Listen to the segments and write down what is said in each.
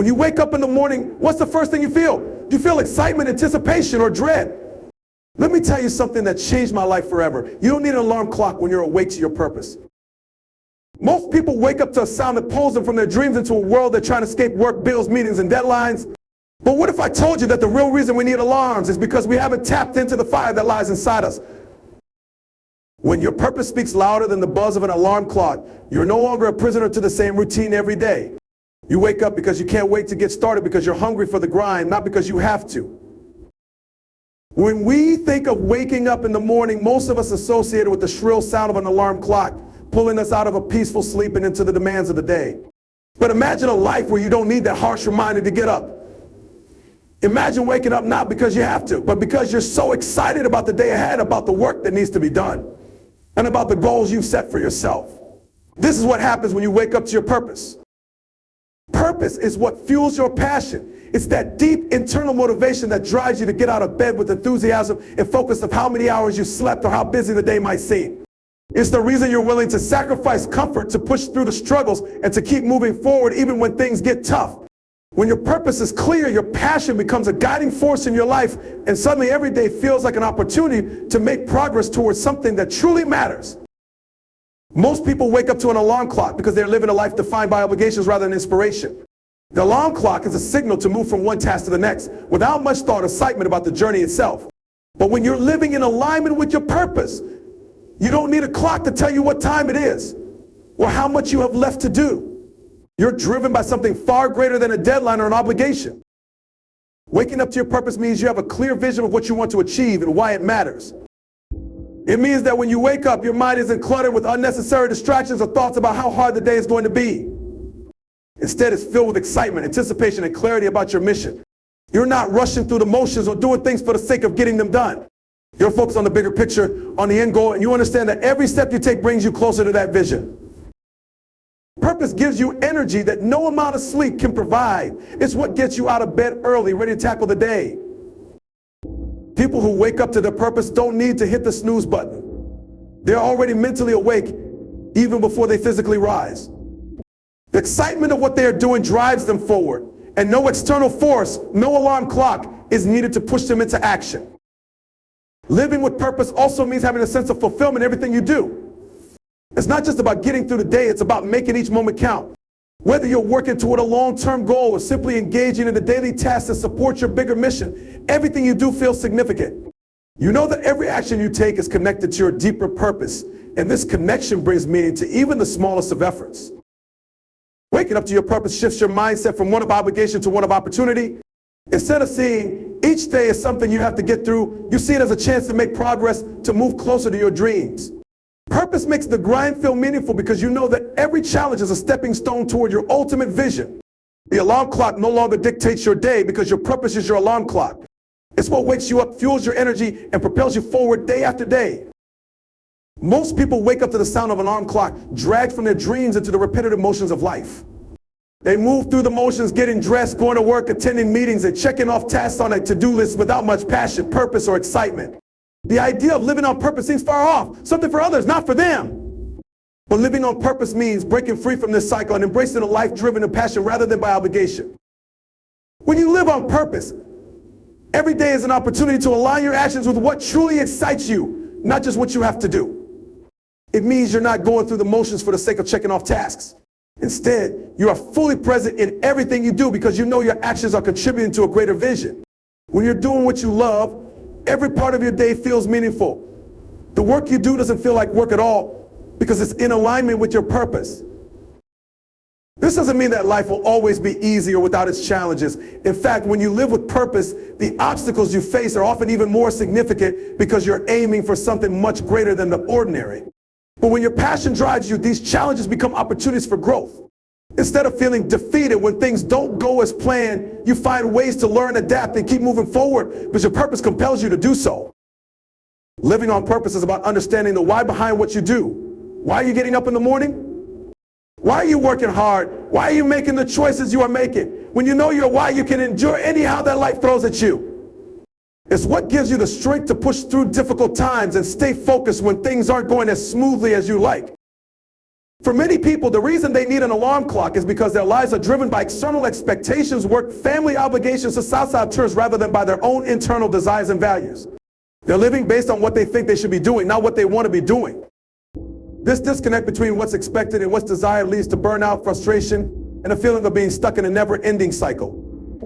When you wake up in the morning, what's the first thing you feel? Do you feel excitement, anticipation, or dread? Let me tell you something that changed my life forever. You don't need an alarm clock when you're awake to your purpose. Most people wake up to a sound that pulls them from their dreams into a world they're trying to escape work, bills, meetings, and deadlines. But what if I told you that the real reason we need alarms is because we haven't tapped into the fire that lies inside us? When your purpose speaks louder than the buzz of an alarm clock, you're no longer a prisoner to the same routine every day. You wake up because you can't wait to get started, because you're hungry for the grind, not because you have to. When we think of waking up in the morning, most of us associate it with the shrill sound of an alarm clock, pulling us out of a peaceful sleep and into the demands of the day. But imagine a life where you don't need that harsh reminder to get up. Imagine waking up not because you have to, but because you're so excited about the day ahead, about the work that needs to be done, and about the goals you've set for yourself. This is what happens when you wake up to your purpose. Purpose is what fuels your passion. It's that deep internal motivation that drives you to get out of bed with enthusiasm and focus of how many hours you slept or how busy the day might seem. It's the reason you're willing to sacrifice comfort to push through the struggles and to keep moving forward even when things get tough. When your purpose is clear, your passion becomes a guiding force in your life, and suddenly every day feels like an opportunity to make progress towards something that truly matters. Most people wake up to an alarm clock because they're living a life defined by obligations rather than inspiration. The alarm clock is a signal to move from one task to the next without much thought or excitement about the journey itself. But when you're living in alignment with your purpose, you don't need a clock to tell you what time it is or how much you have left to do. You're driven by something far greater than a deadline or an obligation. Waking up to your purpose means you have a clear vision of what you want to achieve and why it matters. It means that when you wake up, your mind isn't cluttered with unnecessary distractions or thoughts about how hard the day is going to be. Instead, it's filled with excitement, anticipation, and clarity about your mission. You're not rushing through the motions or doing things for the sake of getting them done. You're focused on the bigger picture, on the end goal, and you understand that every step you take brings you closer to that vision. Purpose gives you energy that no amount of sleep can provide. It's what gets you out of bed early, ready to tackle the day. People who wake up to their purpose don't need to hit the snooze button. They're already mentally awake even before they physically rise. The excitement of what they are doing drives them forward, and no external force, no alarm clock is needed to push them into action. Living with purpose also means having a sense of fulfillment in everything you do. It's not just about getting through the day, it's about making each moment count. Whether you're working toward a long-term goal or simply engaging in the daily tasks that support your bigger mission, everything you do feels significant. You know that every action you take is connected to your deeper purpose, and this connection brings meaning to even the smallest of efforts. Waking up to your purpose shifts your mindset from one of obligation to one of opportunity. Instead of seeing each day as something you have to get through, you see it as a chance to make progress, to move closer to your dreams. Purpose makes the grind feel meaningful because you know that every challenge is a stepping stone toward your ultimate vision. The alarm clock no longer dictates your day because your purpose is your alarm clock. It's what wakes you up, fuels your energy, and propels you forward day after day. Most people wake up to the sound of an alarm clock, dragged from their dreams into the repetitive motions of life. They move through the motions, getting dressed, going to work, attending meetings, and checking off tasks on a to-do list without much passion, purpose, or excitement. The idea of living on purpose seems far off, something for others, not for them. But living on purpose means breaking free from this cycle and embracing a life driven in passion rather than by obligation. When you live on purpose, every day is an opportunity to align your actions with what truly excites you, not just what you have to do. It means you're not going through the motions for the sake of checking off tasks. Instead, you are fully present in everything you do because you know your actions are contributing to a greater vision. When you're doing what you love, every part of your day feels meaningful. The work you do doesn't feel like work at all because it's in alignment with your purpose. This doesn't mean that life will always be easy or without its challenges. In fact, when you live with purpose, the obstacles you face are often even more significant because you're aiming for something much greater than the ordinary. But when your passion drives you, these challenges become opportunities for growth. Instead of feeling defeated when things don't go as planned, you find ways to learn, adapt, and keep moving forward because your purpose compels you to do so. Living on purpose is about understanding the why behind what you do. Why are you getting up in the morning? Why are you working hard? Why are you making the choices you are making? When you know your why, you can endure anyhow that life throws at you. It's what gives you the strength to push through difficult times and stay focused when things aren't going as smoothly as you like. For many people, the reason they need an alarm clock is because their lives are driven by external expectations, work, family obligations, societal terms, rather than by their own internal desires and values. They're living based on what they think they should be doing, not what they want to be doing. This disconnect between what's expected and what's desired leads to burnout, frustration, and a feeling of being stuck in a never-ending cycle.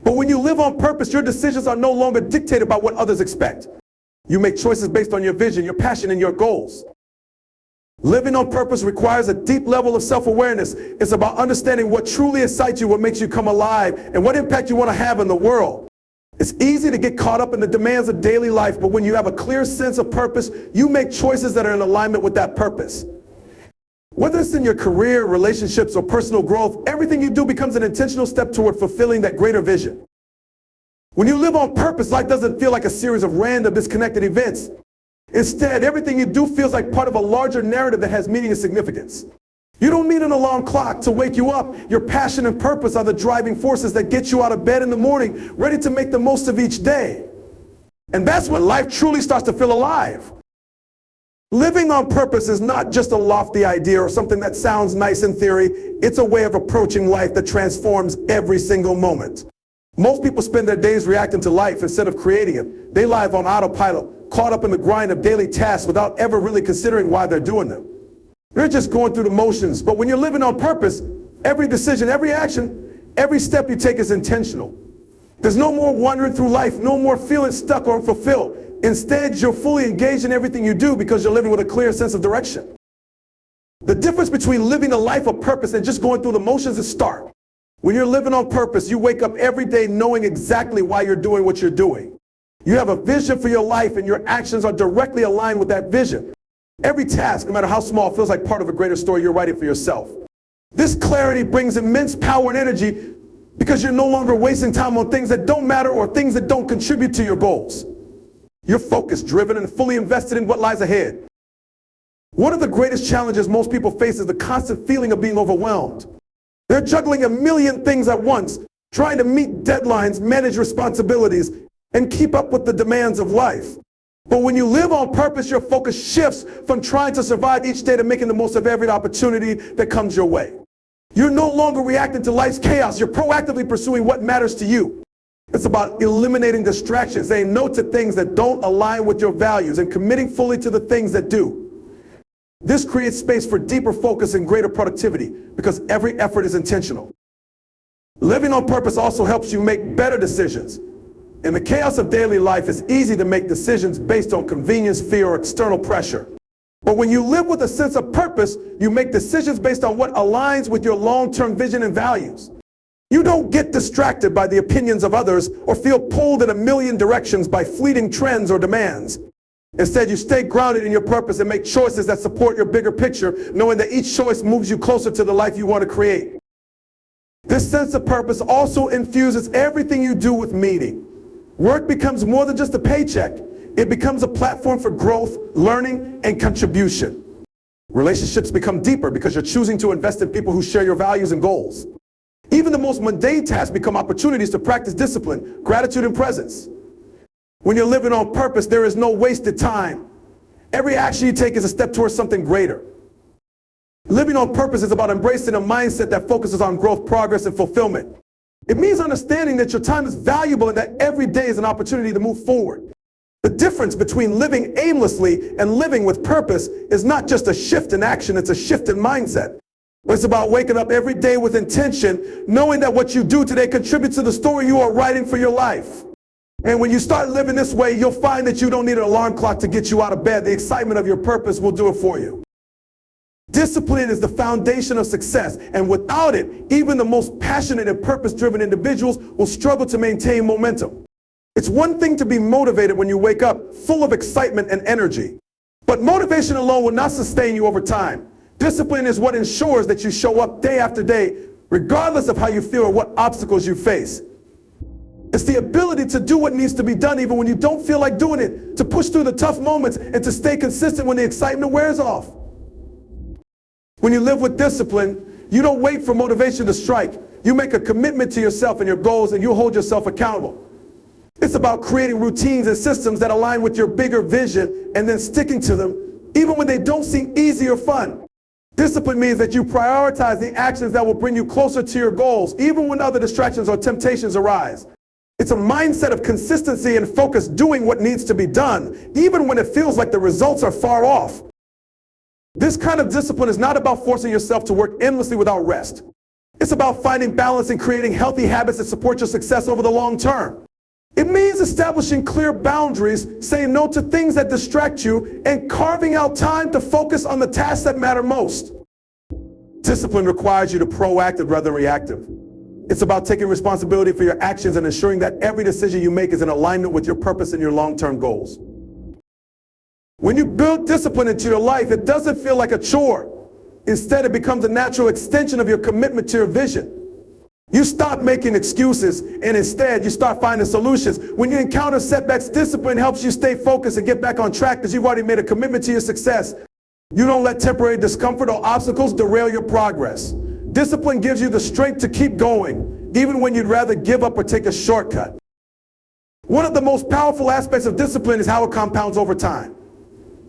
But when you live on purpose, your decisions are no longer dictated by what others expect. You make choices based on your vision, your passion, and your goals. Living on purpose requires a deep level of self-awareness. It's about understanding what truly excites you, what makes you come alive, and what impact you want to have in the world. It's easy to get caught up in the demands of daily life, but when you have a clear sense of purpose, you make choices that are in alignment with that purpose. Whether it's in your career, relationships, or personal growth, everything you do becomes an intentional step toward fulfilling that greater vision. When you live on purpose, life doesn't feel like a series of random, disconnected events. Instead, everything you do feels like part of a larger narrative that has meaning and significance. You don't need an alarm clock to wake you up. Your passion and purpose are the driving forces that get you out of bed in the morning, ready to make the most of each day. And that's when life truly starts to feel alive. Living on purpose is not just a lofty idea or something that sounds nice in theory. It's a way of approaching life that transforms every single moment. Most people spend their days reacting to life instead of creating it. They live on autopilot, caught up in the grind of daily tasks without ever really considering why they're doing them. They're just going through the motions. But when you're living on purpose, every decision, every action, every step you take is intentional. There's no more wandering through life, no more feeling stuck or unfulfilled. Instead, you're fully engaged in everything you do because you're living with a clear sense of direction. The difference between living a life of purpose and just going through the motions is stark. When you're living on purpose, you wake up every day knowing exactly why you're doing what you're doing. You have a vision for your life, and your actions are directly aligned with that vision. Every task, no matter how small, feels like part of a greater story you're writing for yourself. This clarity brings immense power and energy because you're no longer wasting time on things that don't matter or things that don't contribute to your goals. You're focused, driven, and fully invested in what lies ahead. One of the greatest challenges most people face is the constant feeling of being overwhelmed. They're juggling a million things at once, trying to meet deadlines, manage responsibilities, and keep up with the demands of life. But when you live on purpose, your focus shifts from trying to survive each day to making the most of every opportunity that comes your way. You're no longer reacting to life's chaos. You're proactively pursuing what matters to you. It's about eliminating distractions, saying no to things that don't align with your values, and committing fully to the things that do. This creates space for deeper focus and greater productivity because every effort is intentional. Living on purpose also helps you make better decisions. In the chaos of daily life, it's easy to make decisions based on convenience, fear, or external pressure. But when you live with a sense of purpose, you make decisions based on what aligns with your long-term vision and values. You don't get distracted by the opinions of others or feel pulled in a million directions by fleeting trends or demands. Instead, you stay grounded in your purpose and make choices that support your bigger picture, knowing that each choice moves you closer to the life you want to create. This sense of purpose also infuses everything you do with meaning. Work becomes more than just a paycheck. It becomes a platform for growth, learning, and contribution. Relationships become deeper because you're choosing to invest in people who share your values and goals. Even the most mundane tasks become opportunities to practice discipline, gratitude, and presence. When you're living on purpose, there is no wasted time. Every action you take is a step towards something greater. Living on purpose is about embracing a mindset that focuses on growth, progress, and fulfillment. It means understanding that your time is valuable and that every day is an opportunity to move forward. The difference between living aimlessly and living with purpose is not just a shift in action, it's a shift in mindset. It's about waking up every day with intention, knowing that what you do today contributes to the story you are writing for your life. And when you start living this way, you'll find that you don't need an alarm clock to get you out of bed. The excitement of your purpose will do it for you. Discipline is the foundation of success, and without it, even the most passionate and purpose-driven individuals will struggle to maintain momentum. It's one thing to be motivated when you wake up full of excitement and energy, but motivation alone will not sustain you over time. Discipline is what ensures that you show up day after day, regardless of how you feel or what obstacles you face. It's the ability to do what needs to be done even when you don't feel like doing it, to push through the tough moments and to stay consistent when the excitement wears off. When you live with discipline, you don't wait for motivation to strike. You make a commitment to yourself and your goals, and you hold yourself accountable. It's about creating routines and systems that align with your bigger vision and then sticking to them, even when they don't seem easy or fun. Discipline means that you prioritize the actions that will bring you closer to your goals, even when other distractions or temptations arise. It's a mindset of consistency and focus, doing what needs to be done, even when it feels like the results are far off. This kind of discipline is not about forcing yourself to work endlessly without rest. It's about finding balance and creating healthy habits that support your success over the long term. It means establishing clear boundaries, saying no to things that distract you, and carving out time to focus on the tasks that matter most. Discipline requires you to be proactive rather than reactive. It's about taking responsibility for your actions and ensuring that every decision you make is in alignment with your purpose and your long-term goals. When you build discipline into your life, it doesn't feel like a chore. Instead, it becomes a natural extension of your commitment to your vision. You stop making excuses, and instead you start finding solutions. When you encounter setbacks, discipline helps you stay focused and get back on track because you've already made a commitment to your success. You don't let temporary discomfort or obstacles derail your progress. Discipline gives you the strength to keep going, even when you'd rather give up or take a shortcut. One of the most powerful aspects of discipline is how it compounds over time.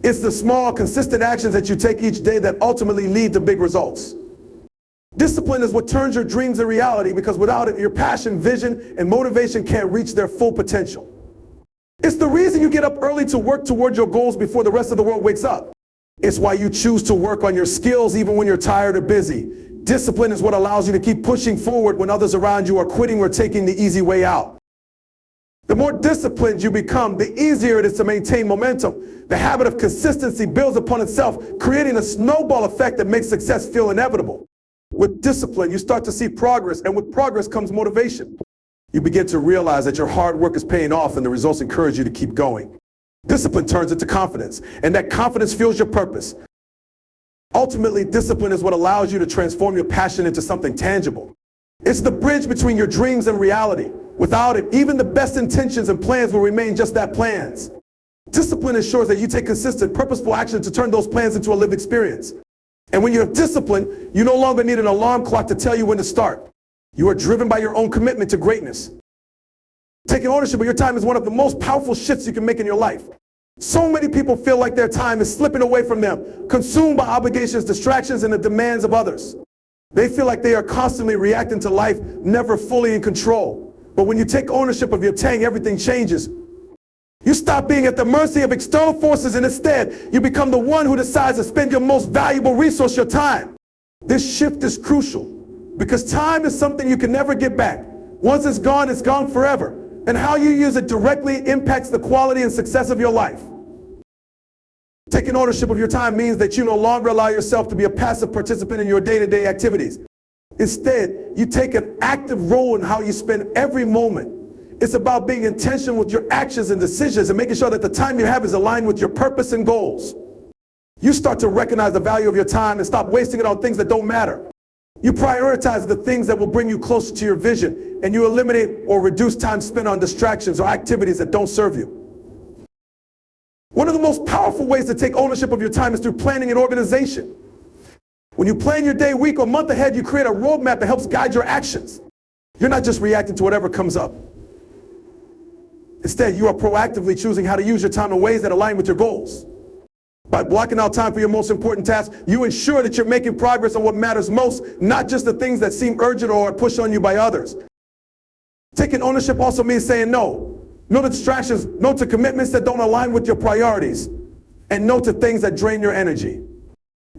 It's the small, consistent actions that you take each day that ultimately lead to big results. Discipline is what turns your dreams into reality, because without it, your passion, vision, and motivation can't reach their full potential. It's the reason you get up early to work toward your goals before the rest of the world wakes up. It's why you choose to work on your skills even when you're tired or busy. Discipline is what allows you to keep pushing forward when others around you are quitting or taking the easy way out. The more disciplined you become, the easier it is to maintain momentum. The habit of consistency builds upon itself, creating a snowball effect that makes success feel inevitable. With discipline, you start to see progress, and with progress comes motivation. You begin to realize that your hard work is paying off, and the results encourage you to keep going. Discipline turns into confidence, and that confidence fuels your purpose. Ultimately, discipline is what allows you to transform your passion into something tangible. It's the bridge between your dreams and reality. Without it, even the best intentions and plans will remain just that, plans. Discipline ensures that you take consistent, purposeful action to turn those plans into a lived experience. And when you have discipline, you no longer need an alarm clock to tell you when to start. You are driven by your own commitment to greatness. Taking ownership of your time is one of the most powerful shifts you can make in your life. So many people feel like their time is slipping away from them, consumed by obligations, distractions, and the demands of others. They feel like they are constantly reacting to life, never fully in control. But when you take ownership of your time, everything changes. You stop being at the mercy of external forces, and instead, you become the one who decides to spend your most valuable resource, your time. This shift is crucial because time is something you can never get back. Once it's gone forever. And how you use it directly impacts the quality and success of your life. Taking ownership of your time means that you no longer allow yourself to be a passive participant in your day-to-day activities. Instead, you take an active role in how you spend every moment. It's about being intentional with your actions and decisions and making sure that the time you have is aligned with your purpose and goals. You start to recognize the value of your time and stop wasting it on things that don't matter. You prioritize the things that will bring you closer to your vision, and you eliminate or reduce time spent on distractions or activities that don't serve you. One of the most powerful ways to take ownership of your time is through planning and organization. When you plan your day, week, or month ahead, you create a roadmap that helps guide your actions. You're not just reacting to whatever comes up. Instead, you are proactively choosing how to use your time in ways that align with your goals. By blocking out time for your most important tasks, you ensure that you're making progress on what matters most, not just the things that seem urgent or are pushed on you by others. Taking ownership also means saying no. No to distractions, no to commitments that don't align with your priorities, and no to things that drain your energy.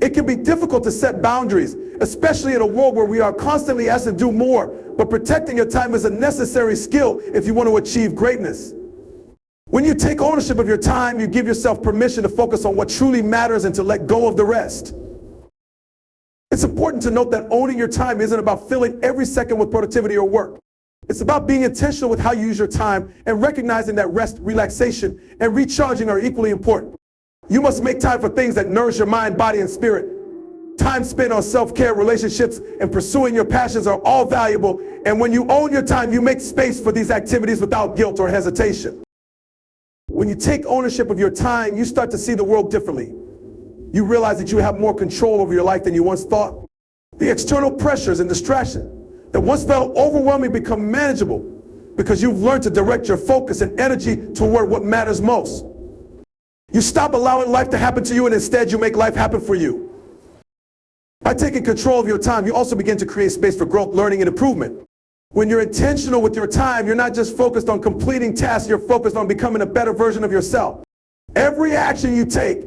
It can be difficult to set boundaries, especially in a world where we are constantly asked to do more, but protecting your time is a necessary skill if you want to achieve greatness. When you take ownership of your time, you give yourself permission to focus on what truly matters and to let go of the rest. It's important to note that owning your time isn't about filling every second with productivity or work. It's about being intentional with how you use your time and recognizing that rest, relaxation, and recharging are equally important. You must make time for things that nourish your mind, body, and spirit. Time spent on self-care, relationships, and pursuing your passions are all valuable, and when you own your time, you make space for these activities without guilt or hesitation. When you take ownership of your time, you start to see the world differently. You realize that you have more control over your life than you once thought. The external pressures and distractions that once felt overwhelming become manageable because you've learned to direct your focus and energy toward what matters most. You stop allowing life to happen to you, and instead you make life happen for you. By taking control of your time, you also begin to create space for growth, learning, and improvement. When you're intentional with your time, you're not just focused on completing tasks, you're focused on becoming a better version of yourself. Every action you take,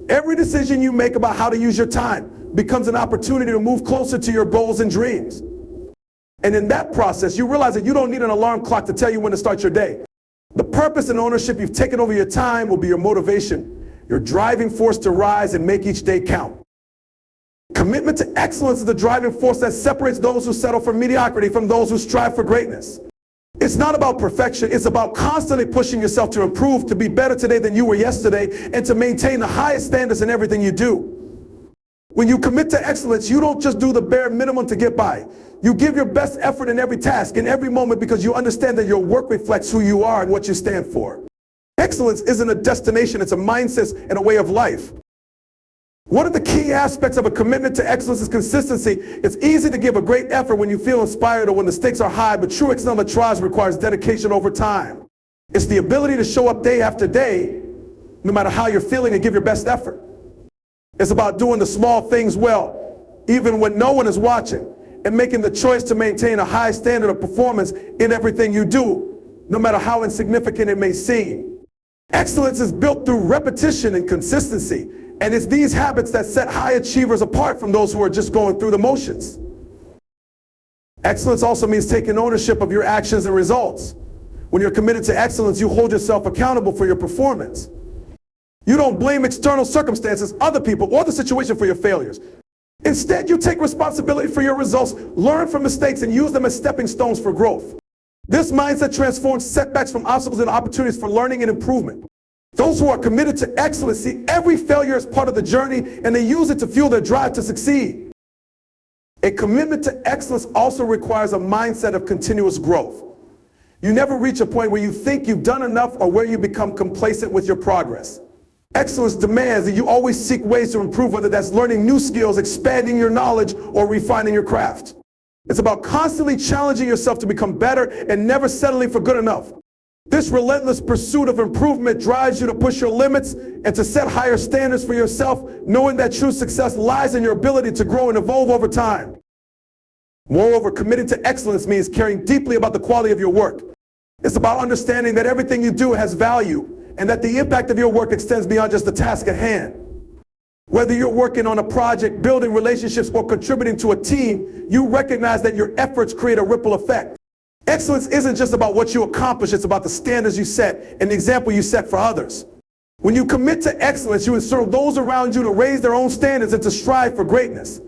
every decision you make about how to use your time becomes an opportunity to move closer to your goals and dreams. And in that process, you realize that you don't need an alarm clock to tell you when to start your day. The purpose and ownership you've taken over your time will be your motivation, your driving force to rise and make each day count. Commitment to excellence is the driving force that separates those who settle for mediocrity from those who strive for greatness. It's not about perfection, it's about constantly pushing yourself to improve, to be better today than you were yesterday, and to maintain the highest standards in everything you do. When you commit to excellence, you don't just do the bare minimum to get by. You give your best effort in every task, in every moment, because you understand that your work reflects who you are and what you stand for. Excellence isn't a destination, it's a mindset and a way of life. One of the key aspects of a commitment to excellence is consistency. It's easy to give a great effort when you feel inspired or when the stakes are high, but true excellent trials requires dedication over time. It's the ability to show up day after day, no matter how you're feeling, and give your best effort. It's about doing the small things well, even when no one is watching, and making the choice to maintain a high standard of performance in everything you do, no matter how insignificant it may seem. Excellence is built through repetition and consistency. And it's these habits that set high achievers apart from those who are just going through the motions. Excellence also means taking ownership of your actions and results. When you're committed to excellence, you hold yourself accountable for your performance. You don't blame external circumstances, other people, or the situation for your failures. Instead, you take responsibility for your results, learn from mistakes, and use them as stepping stones for growth. This mindset transforms setbacks from obstacles into opportunities for learning and improvement. Those who are committed to excellence see every failure as part of the journey, and they use it to fuel their drive to succeed. A commitment to excellence also requires a mindset of continuous growth. You never reach a point where you think you've done enough or where you become complacent with your progress. Excellence demands that you always seek ways to improve, whether that's learning new skills, expanding your knowledge, or refining your craft. It's about constantly challenging yourself to become better and never settling for good enough. This relentless pursuit of improvement drives you to push your limits and to set higher standards for yourself, knowing that true success lies in your ability to grow and evolve over time. Moreover, committing to excellence means caring deeply about the quality of your work. It's about understanding that everything you do has value and that the impact of your work extends beyond just the task at hand. Whether you're working on a project, building relationships, or contributing to a team, you recognize that your efforts create a ripple effect. Excellence isn't just about what you accomplish, it's about the standards you set and the example you set for others. When you commit to excellence, you inspire those around you to raise their own standards and to strive for greatness.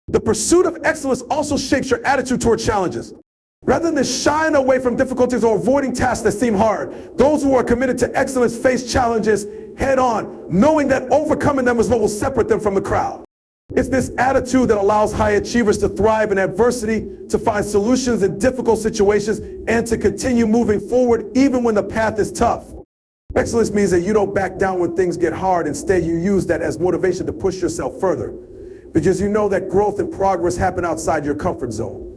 The pursuit of excellence also shapes your attitude toward challenges. Rather than shying away from difficulties or avoiding tasks that seem hard, those who are committed to excellence face challenges head on, knowing that overcoming them is what will separate them from the crowd. It's this attitude that allows high achievers to thrive in adversity, to find solutions in difficult situations, and to continue moving forward even when the path is tough. Excellence means that you don't back down when things get hard. Instead, you use that as motivation to push yourself further, because you know that growth and progress happen outside your comfort zone.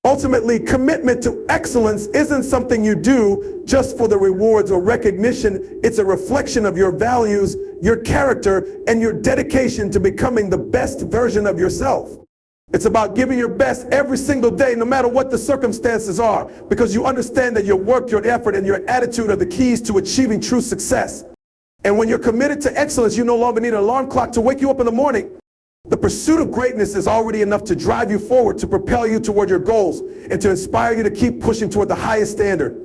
Ultimately, commitment to excellence isn't something you do just for the rewards or recognition. It's a reflection of your values, your character, and your dedication to becoming the best version of yourself. It's about giving your best every single day, no matter what the circumstances are, because you understand that your work, your effort, and your attitude are the keys to achieving true success. And when you're committed to excellence, you no longer need an alarm clock to wake you up in the morning. The pursuit of greatness is already enough to drive you forward, to propel you toward your goals, and to inspire you to keep pushing toward the highest standard.